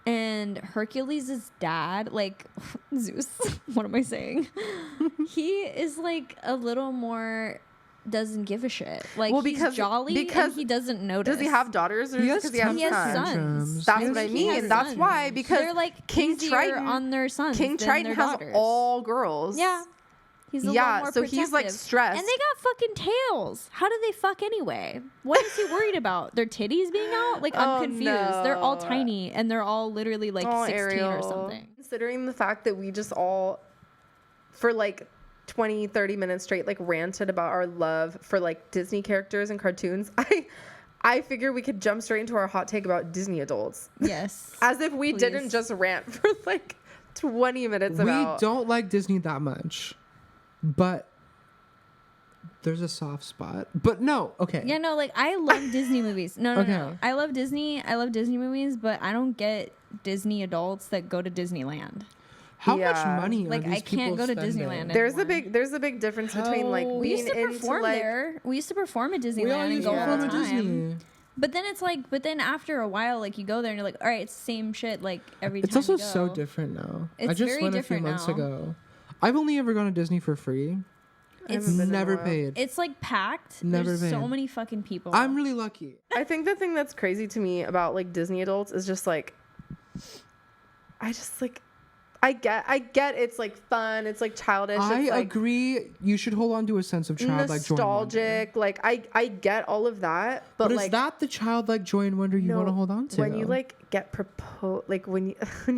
and Hercules' dad, like Zeus. What am I saying? He is like a little more doesn't give a shit. Like Well, he's because- jolly because- and he doesn't notice. Does he have daughters or He is it has 'cause he has He has sons? sons. That's He what I has mean. That's sons. why because They're like King easier Triton on their sons. King than Triton their has daughters. all girls. Yeah. He's a Yeah, little more so he's, like, protective. stressed. And they got fucking tails. How do they fuck anyway? What is he worried about? Their titties being out? Like, I'm Oh, confused. They're all no. tiny and they're all literally like Oh, 16 Ariel. or something. Considering the fact that we just all, for like 20, 30 minutes straight, like ranted about our love for like Disney characters and cartoons, I figure we could jump straight into our hot take about Disney adults. Yes. As if we didn't just rant for like 20 minutes about... We don't like Disney that much, but there's a soft spot. But no, okay. Yeah, no, like I love Disney movies. No. I love Disney movies, but I don't get Disney adults that go to Disneyland. How much money like are these I can't go to spending? Disneyland There's anymore. a big difference between like we used to being perform into like there. We used to perform at Disneyland We all and used go to all perform the at time. Disney. But then it's like, after a while, like you go there and you're like, all right, it's the same shit like every time. It's also you go. so different now. It's I just very went a few different months now. ago. I've only ever gone to Disney for free. It's never paid. It's like packed. Never There's paid. so many fucking people. I'm really lucky. I think the thing that's crazy to me about like Disney adults is just like I get it's like fun, it's like childish. I it's like agree. You should hold on to a sense of childlike joy and wonder. nostalgic. Like I get all of that, but is like that the childlike joy and wonder you want to hold on to? When you like get proposed, like when you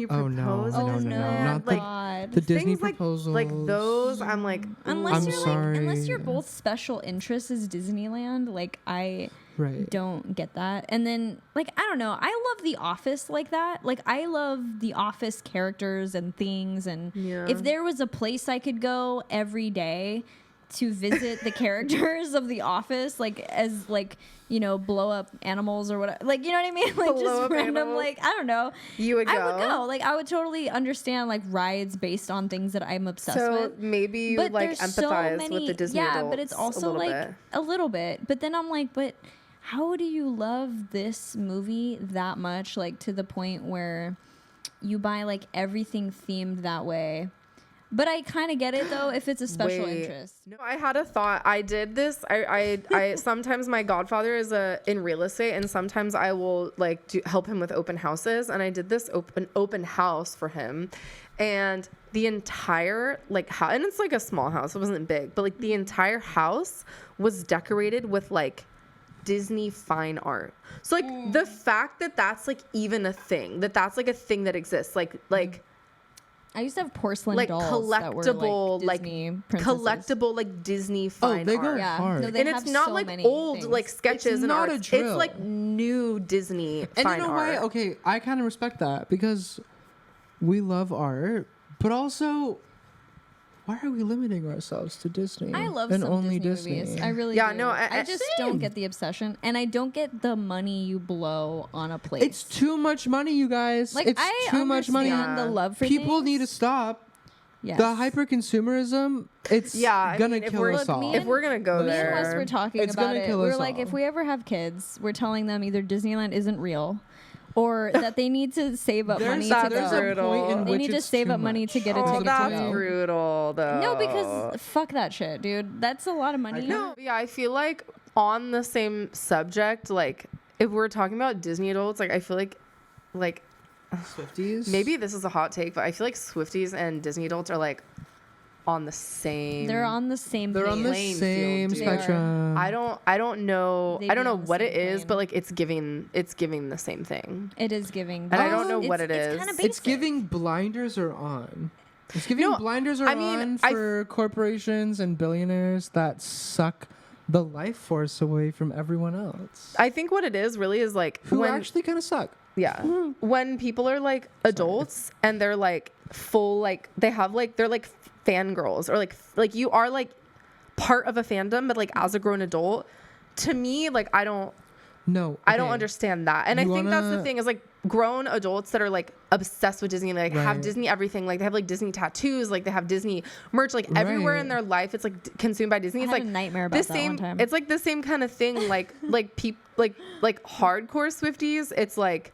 propose, no, not God. the Disney things proposals. like those. I'm like, Unless I'm you're sorry. unless your both special interest is Disneyland, like I don't get that. And then like I don't know, I love The Office like that. Like I love The Office characters and things, and if there was a place I could go every day to visit the characters of The Office, like as like, you know, blow up animals or whatever, like, you know what I mean, like Blow just up random animals. like I don't know, I would go. like I would totally understand like rides based on things that I'm obsessed with. So maybe you would like empathize with the Disney adults. But it's also like a little bit. But then I'm like, but how do you love this movie that much, like to the point where you buy like everything themed that way? But I kind of get it though if it's a special interest. No, I had a thought. I did this. I sometimes my godfather is in real estate, and sometimes I will like help him with open houses. And I did this open house for him, and the entire like house, and it's like a small house. It wasn't big, but like the entire house was decorated with like Disney fine art. So like the fact that that's like even a thing, that's like a thing that exists, like I used to have porcelain like dolls collectible, that were, like Disney princesses. collectible like Disney fine they art. go hard. No, they And have it's not so like many old things. like sketches It's and not art. a drill. It's like new Disney And fine you know art. why? Okay, I kind of respect that because we love art, but also, why are we limiting ourselves to Disney? I love and some only Disney movies. I really Yeah, do. no, I just don't get the obsession, and I don't get the money you blow on a place. It's too much money, you guys. like it's I too much money. understand the love for People things. need to stop. Yes. The hyper consumerism, it's gonna kill us all. If we're gonna go me there, and Wes were talking It's about gonna it. kill We're us like, all. if we ever have kids, we're telling them either Disneyland isn't real, or that they need to save up money to there's go. a point in They which need to it's save too up money to much. get a ticket to that's go. brutal though. No, because fuck that shit, dude. That's a lot of money. No, yeah, I feel like on the same subject, like if we're talking about Disney adults, like I feel like Swifties. maybe this is a hot take, but I feel like Swifties and Disney adults are like on the same. They're on the same. They're on the playing same field, dude. spectrum. I don't know. They I don't be know on the what it same is, plane. but like it's giving the same thing. It is giving, And I don't know what it is. Kinda It's basic. giving blinders are on. It's giving No, blinders are I mean, on for corporations and billionaires that suck the life force away from everyone else. I think what it is really is like Who when actually kind of suck. yeah, when people are like adults and they're like full like they have like they're like fangirls or like you are like part of a fandom, but like as a grown adult, to me like I don't understand that. And I think that's the thing is like grown adults that are like obsessed with Disney, like have Disney everything, like they have like Disney tattoos, like they have Disney merch, like everywhere in their life it's like consumed by Disney. It's had like a nightmare about the that same one time. It's like the same kind of thing like hardcore Swifties. It's like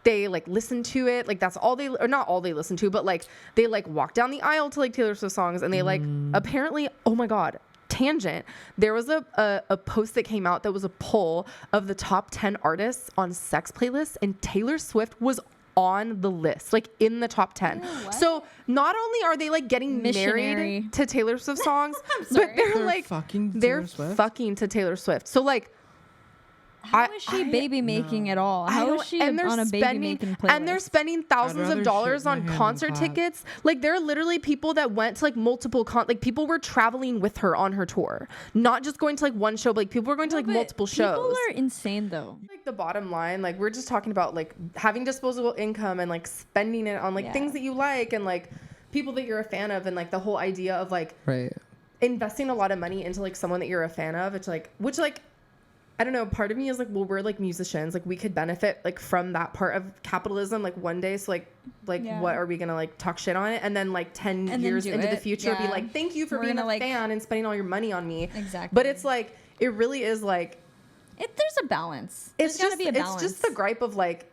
they like listen to it, like that's all they, or not all they listen to, but like they like walk down the aisle to like Taylor Swift songs, and they like apparently, oh my god, tangent, there was a post that came out that was a poll of the top 10 artists on sex playlists, and Taylor Swift was on the list, like in the top 10. Ew, so not only are they like getting married to Taylor Swift songs, but they're like fucking they're Taylor Swift? fucking to Taylor Swift. So like How is she baby making at all? How is she on a baby making playlist? And they're spending thousands of dollars on concert tickets. Like, there are literally people that went to like multiple like people were traveling with her on her tour, not just going to like one show, but like people were going to like multiple shows. People are insane though. Like, the bottom line, like, we're just talking about like having disposable income and like spending it on like things that you like and like people that you're a fan of, and like the whole idea of like investing a lot of money into like someone that you're a fan of. It's like, which like, I don't know, part of me is like, well, we're like musicians, like we could benefit like from that part of capitalism like one day. So like what are we gonna like talk shit on it, and then like 10 years into the future be like, thank you for being a fan and spending all your money on me. Exactly. But it's like, it really is like, there's a balance. It's just gotta be a balance. It's just the gripe of like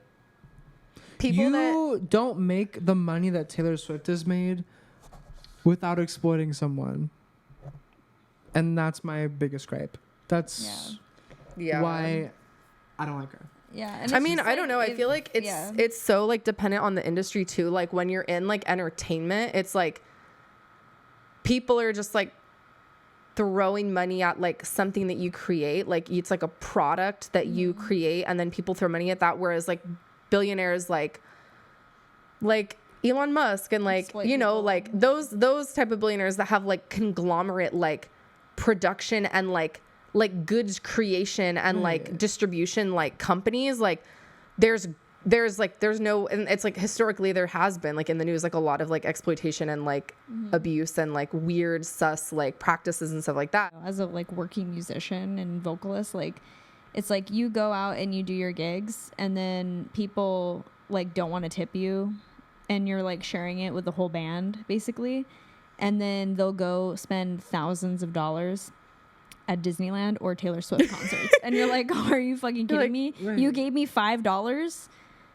people that don't make the money that Taylor Swift has made without exploiting someone, and that's my biggest gripe. That's why I don't like her. Yeah. And I mean, I don't know. I feel like it's so like dependent on the industry too. Like when you're in like entertainment, it's like people are just like throwing money at like something that you create. Like it's like a product that you create, and then people throw money at that. Whereas like billionaires like Elon Musk and like, you know, like those type of billionaires that have like conglomerate like production and like goods creation and like distribution like companies, like there's no, and it's like historically there has been like in the news like a lot of like exploitation and like abuse and like weird sus like practices and stuff like that. As a like working musician and vocalist, like it's like you go out and you do your gigs and then people like don't want to tip you and you're like sharing it with the whole band basically, and then they'll go spend thousands of dollars at Disneyland or Taylor Swift concerts. And you're like, oh, are you fucking kidding me? Right. You gave me $5.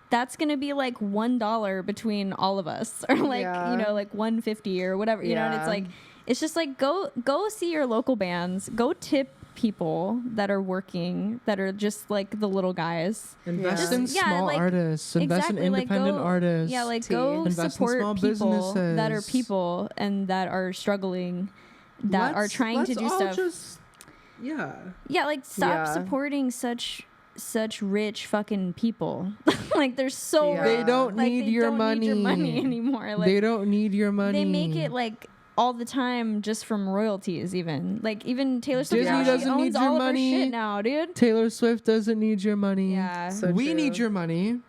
That's going to be like $1 between all of us, or like, you know, like $1.50 or whatever, you know, and it's like, it's just like, go see your local bands, go tip people that are working, that are just like the little guys. Invest in small artists, invest in independent artists. Yeah, like go support people businesses that are people and that are struggling, that are trying to do stuff. Like stop supporting such rich fucking people. Like they're so rich. They don't like, need they your don't money. Need your money anymore. Like, they don't need your money. They make it like all the time just from royalties. Even Taylor Swift Disney doesn't owns need your all money. Of her shit now, dude. Taylor Swift doesn't need your money. Yeah, so we need your money.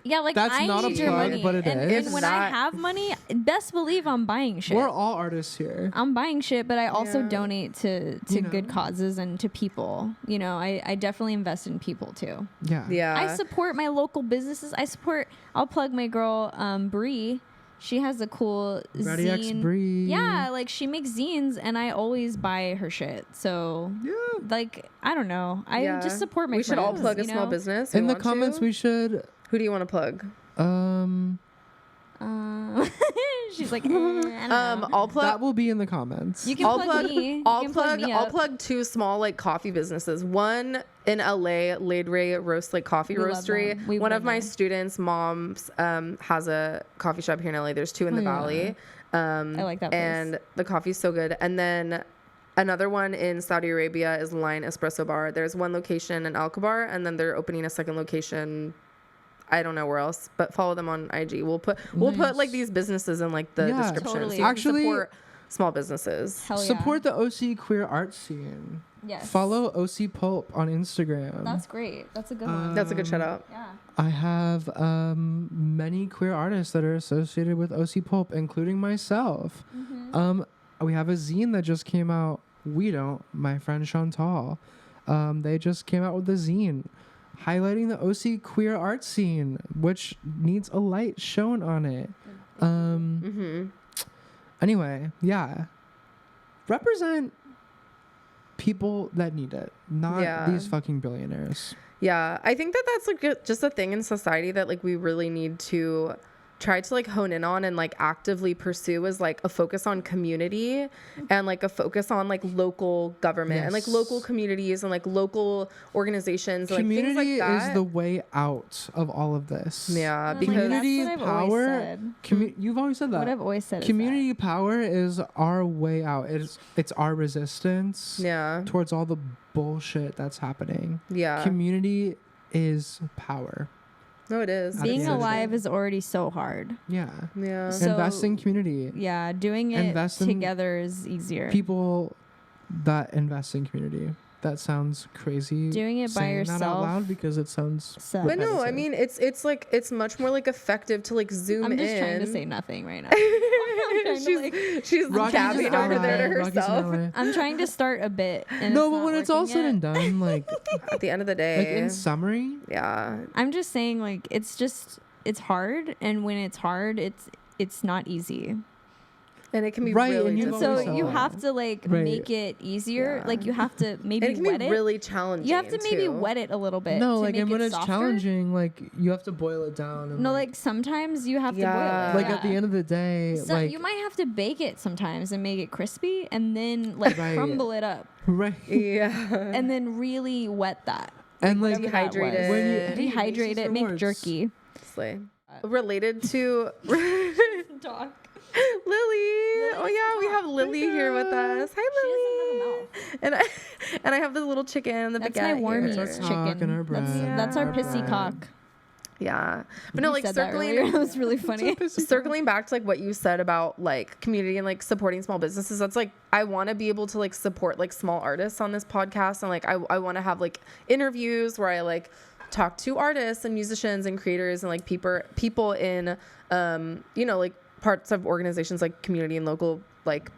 Yeah, like that's I not need a your plug, money. but it is. And when I have money, best believe I'm buying shit. We're all artists here. I'm buying shit, but I also donate to good causes and to people. You know, I definitely invest in people too. Yeah. I support my local businesses. I'll plug my girl, Bree. She has a cool zine. Bree. Yeah, like she makes zines and I always buy her shit. So like, I don't know. I just support my friends. We should all plug a small business. In the comments we should. Who do you want to plug? She's like, I don't know. I'll plug. That will be in the comments. You can plug me. I'll plug two small like coffee businesses. One in LA, Laidre Roast like Coffee Roastery. One of my students' moms has a coffee shop here in LA. There's two in the Valley. I like that place. And the coffee's so good. And then another one in Saudi Arabia is Line Espresso Bar. There's one location in Al-Kabar, and then they're opening a second location. I don't know where else, but follow them on IG. We'll put like these businesses in like the description. Totally. So you actually support small businesses. Hell yeah. Support the OC queer art scene. Yes. Follow OC Pulp on Instagram. That's great. That's a good one. That's a good shout out. Yeah. I have many queer artists that are associated with OC Pulp, including myself. We have a zine that just came out. We don't. My friend Chantal. They just came out with a zine highlighting the OC queer art scene, which needs a light shown on it. Anyway, represent people that need it, not these fucking billionaires. Yeah, I think that's like just a thing in society that like we really need to tried to like hone in on and like actively pursue is like a focus on community and like a focus on like local government and like local communities and like local organizations. Community like things like that is the way out of all of this. Yeah, because community power. You've always said that. What I've always said. Community power is our way out. It's our resistance. Yeah. Towards all the bullshit that's happening. Yeah. Community is power. No, it is. Being alive is already so hard. Yeah. Yeah. So, invest in community. Yeah, doing it together is easier. People that invest in community. That sounds crazy. Doing it by yourself. That out loud because it sounds. But no, I mean it's like it's much more like effective to like zoom in. I'm just trying to say nothing right now. she's gabbing over there to herself. I'm trying to start a bit. No, but when it's all said and done, like at the end of the day, like in summary, yeah. I'm just saying, like it's hard, and when it's hard, it's not easy. And it can be really difficult. So you have to like make it easier. Yeah. Like you have to maybe it can wet be it. really challenging. You have to maybe wet it a little bit. No, to like make and when it it's softer. challenging, like you have to boil it down. And no, like sometimes you have to boil it. Like at the end of the day, so like you might have to bake it sometimes and make it crispy, and then like crumble it up. Right. Yeah. And then really wet that. And like dehydrate it. When you dehydrate it, make jerky. Slay. Related to Talk. Lily. Oh yeah, we have Lily here with us. Hi, Lily. And I have the little chicken and the baguette. That's my wormy chicken. That's our pissy cock. Yeah, but no, like circling. That was really funny. Circling back to like what you said about like community and like supporting small businesses. That's like I want to be able to like support like small artists on this podcast, and like I want to have like interviews where I like talk to artists and musicians and creators and like people in you know, like parts of organizations like community and local like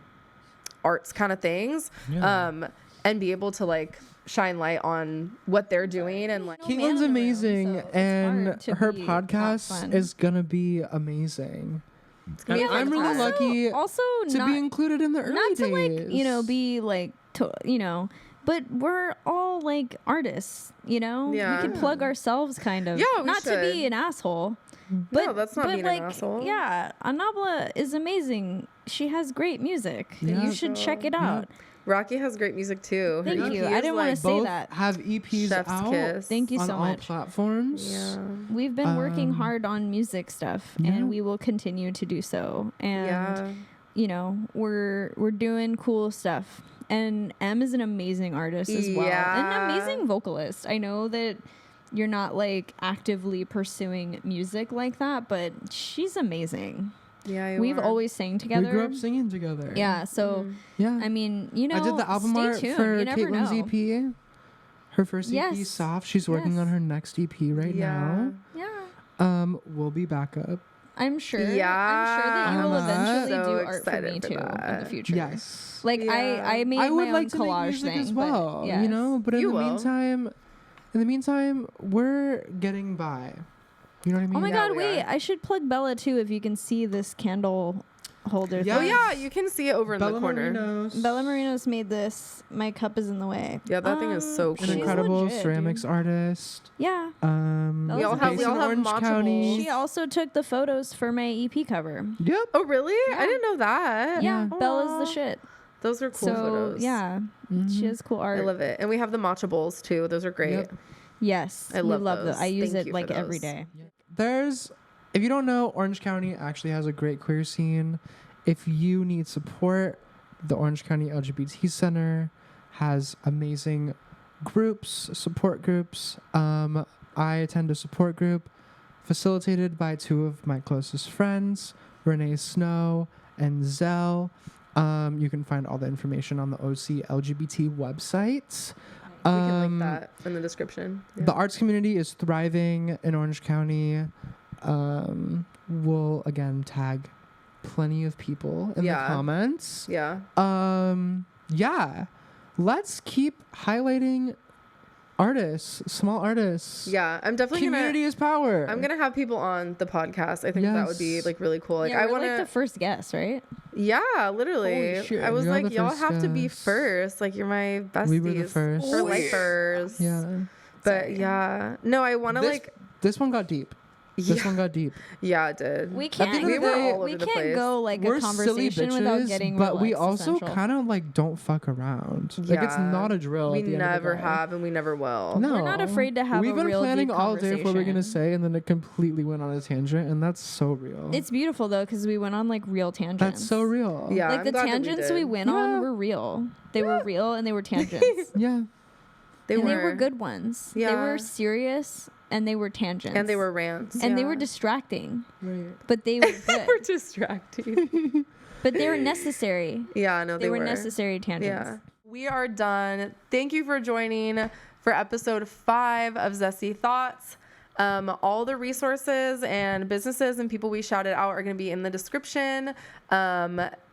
arts kind of things, and be able to like shine light on what they're doing. And like Caitlin's amazing, and her podcast is gonna be amazing. I'm really lucky also to be included in the early days. Not to like, you know, be like, you know, but we're all like artists, you know? Yeah. We can plug ourselves kind of. Yeah, we not should. to be an asshole. But, no, that's not being like, an asshole. Yeah, Annábla is amazing. She has great music. Yeah. You should check it out. Rocky has great music too. Thank you. I didn't want to say that. Have EPs Chef's out. Kiss. Thank you on so all much. Platforms. Yeah. We've been working hard on music stuff, and we will continue to do so. And you know, we're doing cool stuff. And Em is an amazing artist as well, and an amazing vocalist. I know that you're not like actively pursuing music like that, but she's amazing. Yeah, we've always sang together. We grew up singing together. Yeah, so I mean, you know, I did the album art for Caitlin's EP. Her first EP, Soft. She's working on her next EP right now. Yeah. We'll be back up. I'm sure. Yeah. I'm sure that you will eventually so do art for me too in the future. Yes. Like I made my own collage thing as well. But, you know, but in the meantime, we're getting by. You know what I mean? Oh my God! Wait, I should plug Bella too. If you can see this candle holder. Yes. Oh yeah, you can see it over in the corner. Bella Marinos made this. My cup is in the way. Yeah, that thing is so cool. An incredible ceramics artist. Yeah. We all have Orange County. She also took the photos for my EP cover. Yep. Oh really? Yeah. I didn't know that. Yeah. Bella's the shit. Those are cool photos. Yeah. She has cool art. I love it. And we have the matcha bowls too. Those are great. Yep. Yes. I love those. I use it like every day. If you don't know, Orange County actually has a great queer scene. If you need support, the Orange County LGBT Center has amazing groups, support groups. I attend a support group facilitated by two of my closest friends, Renee Snow and Zell. You can find all the information on the OC LGBT website. We can link that in the description. Yeah. The arts community is thriving in Orange County. We'll again tag plenty of people in the comments. Yeah. Let's keep highlighting artists, small artists. Yeah, I'm definitely community is power. I'm gonna have people on the podcast. I think that would be like really cool. Like I want like the first guest, right? Yeah, literally. Holy shit, I was like, y'all have to be guest. first. Like you're my besties. We were the first. Or lifers. Yeah. But no, I want to like. This one got deep. This one got deep. Yeah, it did. We can't. We can't go like we're a conversation bitches, without getting. But we existential. also kind of like don't fuck around. Yeah. Like it's not a drill. We at the never end of the have, and we never will. No, we're not afraid to have. We've been planning all day for what we're gonna say, and then it completely went on a tangent, and that's so real. It's beautiful though, because we went on like real tangents. That's so real. Yeah, like the tangents we went on were real. They were real, and they were tangents. Yeah, they were good ones. Yeah, they were serious. And they were tangents. And they were rants. And they were distracting. Right. But they were good. They were distracting. But they were necessary. Yeah, no, they were necessary tangents. Yeah. We are done. Thank you for joining for episode 5 of Zesty Thoughts. All the resources and businesses and people we shouted out are going to be in the description.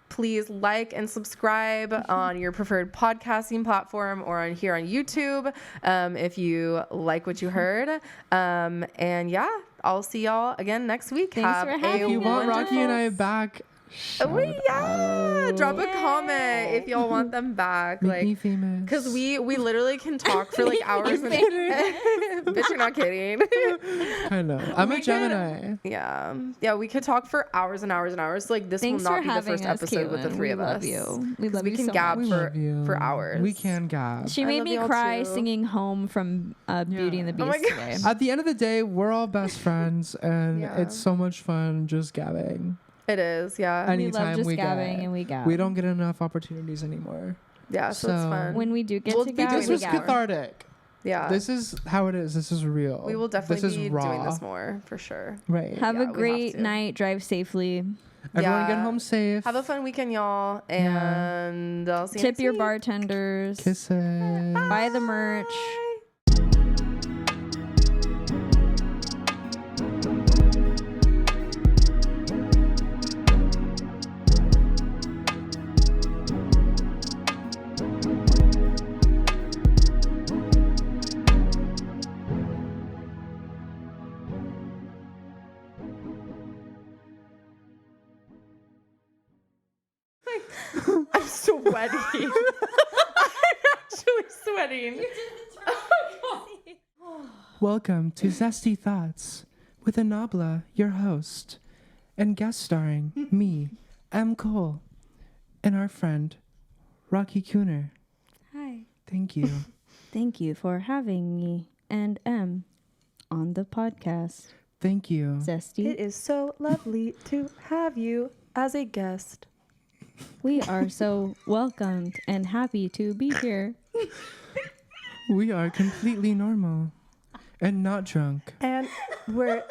Please like and subscribe on your preferred podcasting platform or on here on YouTube if you like what you heard. And yeah, I'll see y'all again next week. Thanks for having me. If you want Rocky and I back, drop a comment if y'all want them back. Make me famous. Because we literally can talk for like hours. Bitch, you're not kidding. I know. I'm a Gemini. Yeah, we could talk for hours and hours and hours. Like this Thanks will not be the first us, episode Caitlin. with the 3 of us. We love you. We love you. We can so gab much. for hours. We can gab. She made me cry singing "Home" from Beauty and the Beast today. At the end of the day, we're all best friends, and it's so much fun just gabbing. It is, yeah. Anytime we love just gabbing and we gab. We don't get enough opportunities anymore. Yeah, so it's fun. When we do get to gab, this was cathartic. Yeah. This is how it is. This is real. We will definitely be doing this more, for sure. Right. Have a great night. Drive safely. Everyone get home safe. Have a fun weekend, y'all. And I'll see you Tip next your week. bartenders. Kisses. Buy the merch. I'm sweating. I'm actually sweating. Welcome to Zesty Thoughts with Annábla, your host, and guest starring me, Emme Cole, and our friend, Rocky Kuner. Hi. Thank you. Thank you for having me and Em on the podcast. Thank you. Zesty. It is so lovely to have you as a guest. We are so welcomed and happy to be here. We are completely normal and not drunk. And we're...